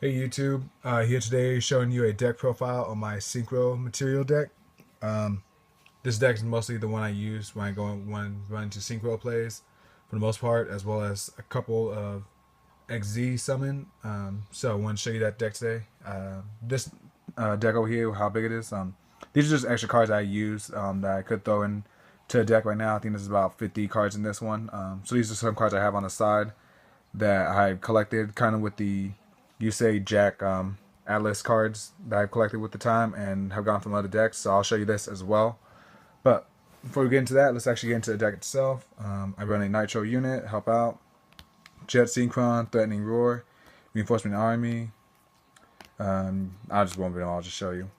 Hey YouTube, here today showing you a deck profile on my Synchro material deck. Um, this deck is mostly the one I use when I run into Synchro plays for the most part, as well as a couple of XZ summon. So I want to show you that deck today. This deck over here, how big it is. These are just extra cards I use that I could throw in to a deck right now. I think there's about 50 cards in this one. So these are some cards I have on the side that I collected kind of with the you say Jack Atlas cards that I've collected with the time and have gone from other decks. So I'll show you this as well. But before we get into that, let's actually get into the deck itself. I run a Nitro unit, help out. Jet Synchron, Threatening Roar, Reinforcement Army. I just won't be I'll just show you.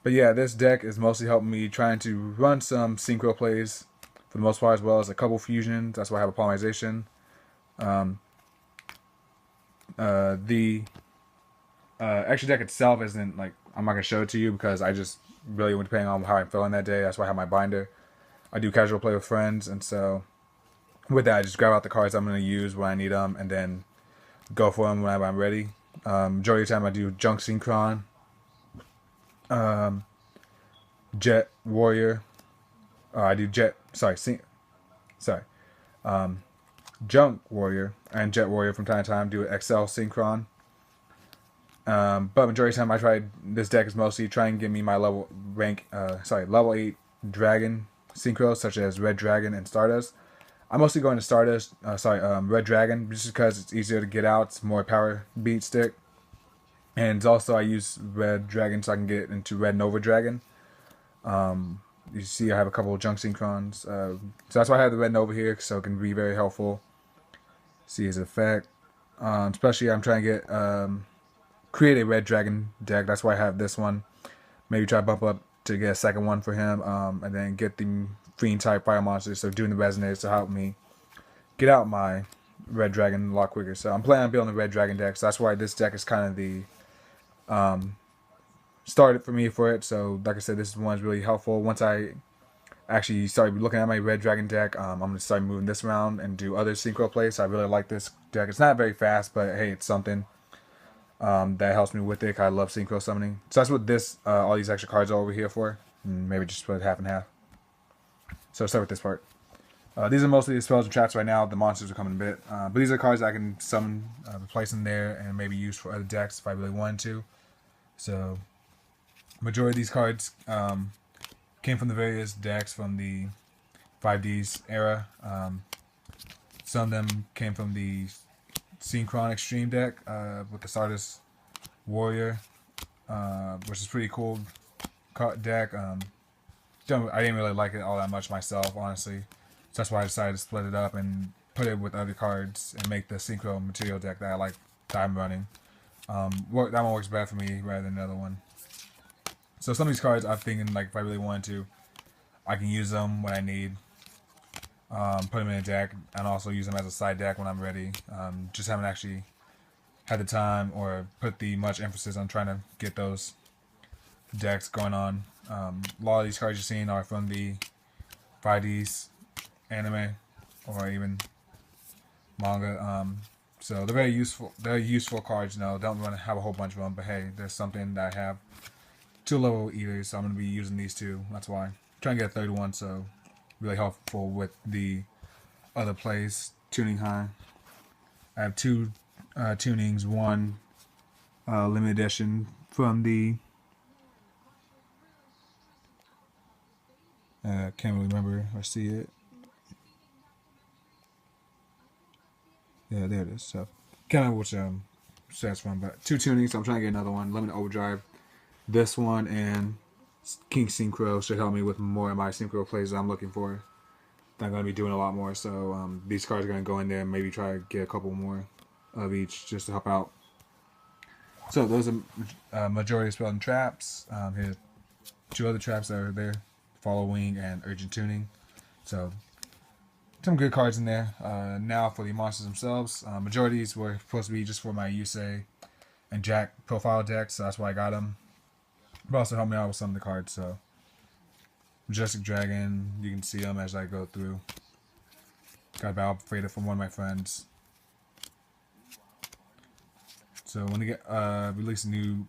But yeah, this deck is mostly helping me trying to run some Synchro plays for the most part, as well as a couple fusions. That's why I have a polymerization. The extra deck itself isn't like I'm not gonna show it to you because I just really went depending on how I'm feeling that day. That's why I have my binder. I do casual play with friends, and so with that, I just grab out the cards I'm gonna use when I need them, and then go for them whenever I'm ready. Majority of the time, I do Junk Synchron, Jet Warrior. I do Junk Warrior and Jet Warrior from time to time. Do XL Synchron. But majority of the time I tried this deck is mostly try and give me my level 8 dragon synchros such as Red Dragon and Stardust. I'm mostly going to Stardust, Red Dragon, just because it's easier to get out. It's more power beat stick, and also I use Red Dragon so I can get into Red Nova Dragon. You see, I have a couple of junk synchrons, so that's why I have the Red Nova here, so it can be very helpful. See his effect, especially I'm trying to get create a Red Dragon deck. That's why I have this one. Maybe try to bump up to get a second one for him, and then get the Fiend type fire monsters. So doing the resonators to help me get out my Red Dragon a lot quicker. So I'm planning on building a Red Dragon deck. So that's why this deck is kind of the started for me for it. So like I said, this one's really helpful. Once I actually start looking at my Red Dragon deck, I'm gonna start moving this around and do other synchro plays. So I really like this deck. It's not very fast, but hey, it's something. That helps me with it. 'Cause I love synchro summoning. So that's what this, all these extra cards are over here for. And maybe just split it half and half. So let's start with this part. These are mostly the spells and traps right now. The monsters are coming a bit. But these are cards I can summon, replace in there, and maybe use for other decks if I really wanted to. So, majority of these cards came from the various decks from the 5Ds era. Some of them came from the Synchron Extreme deck with the Stardust Warrior, which is pretty cool deck. I didn't really like it all that much myself, honestly. So that's why I decided to split it up and put it with other cards and make the Synchro material deck that I like that I'm running. That one works better for me rather than the other one. So some of these cards I'm thinking like if I really wanted to, I can use them when I need. Put them in a deck and also use them as a side deck when I'm ready. Just haven't actually had the time or put the much emphasis on trying to get those decks going on. A lot of these cards you're seeing are from the 5Ds anime or even manga. So they're very useful. They're useful cards. Don't want to have a whole bunch of them, but hey, there's something that I have 2 level eaters, so I'm going to be using these 2. That's why I'm trying to get a third one. So really helpful with the other plays. Tuning high. I have 2 tunings. One limited edition from the can't really remember or see it. Yeah, there it is. So can't remember which sets from, but 2 tunings. So I'm trying to get another one. Limited overdrive. This one and King Synchro should help me with more of my synchro plays that I'm looking for. I'm going to be doing a lot more, so these cards are going to go in there and maybe try to get a couple more of each just to help out. So those are majority of spells and traps. Here's 2 other traps that are there, Following and Urgent Tuning. So some good cards in there. Now for the monsters themselves, majority of these were supposed to be just for my Yusei and Jack profile decks, so that's why I got them. But also help me out with some of the cards, so Majestic Dragon, you can see them as I go through. Got a battle faded from one of my friends. So when they get release new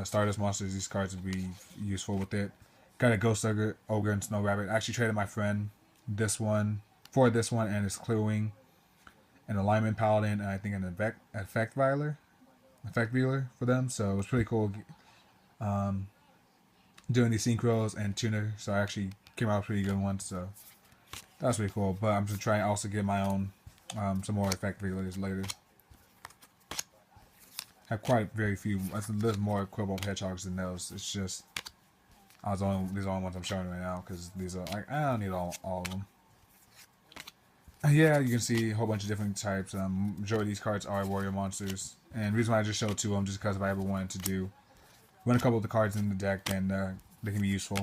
Stardust monsters, these cards would be useful with it. Got a Ghost Ogre and Snow Rabbit. I actually traded my friend this one for this one and his Clearwing, an Alignment Paladin, and I think an Effect Veiler for them. So it was pretty cool doing these Synchros and Tuner. So I actually came out with pretty good ones. So that's pretty cool. But I'm just trying to also get my own some more Effect Veilers later. Have quite very few. There's more Quibble Hedgehogs than those. It's just these are the only ones I'm showing right now because these are like I don't need all of them. Yeah, you can see a whole bunch of different types. Majority of these cards are warrior monsters, and the reason why I just showed two of them just because if I ever wanted to run a couple of the cards in the deck, then they can be useful.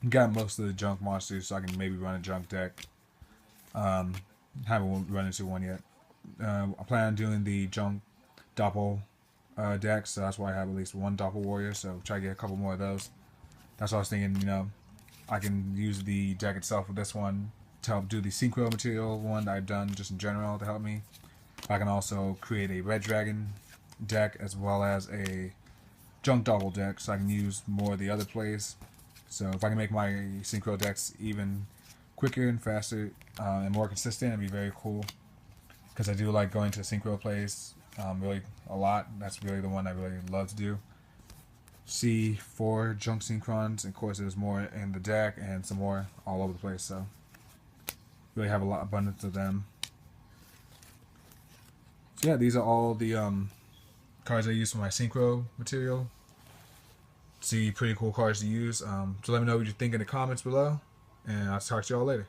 Got most of the junk monsters, so I can maybe run a junk deck. Haven't run into one yet. I plan on doing the junk Doppel deck, so that's why I have at least one Doppel warrior. So try to get a couple more of those. That's what I was thinking. You know, I can use the deck itself with this one to help do the Synchro material one that I've done just in general to help me. I can also create a Red Dragon deck as well as a junk Doppel deck, so I can use more of the other plays. So if I can make my Synchro decks even quicker and faster and more consistent, it'd be very cool. Because I do like going to Synchro plays really a lot. That's really the one I really love to do. See 4 junk Synchrons, and of course there's more in the deck and some more all over the place. So really have a lot abundance of them. So yeah, these are all the cards I use for my Synchro material. See, pretty cool cards to use. So let me know what you think in the comments below, and I'll talk to y'all later.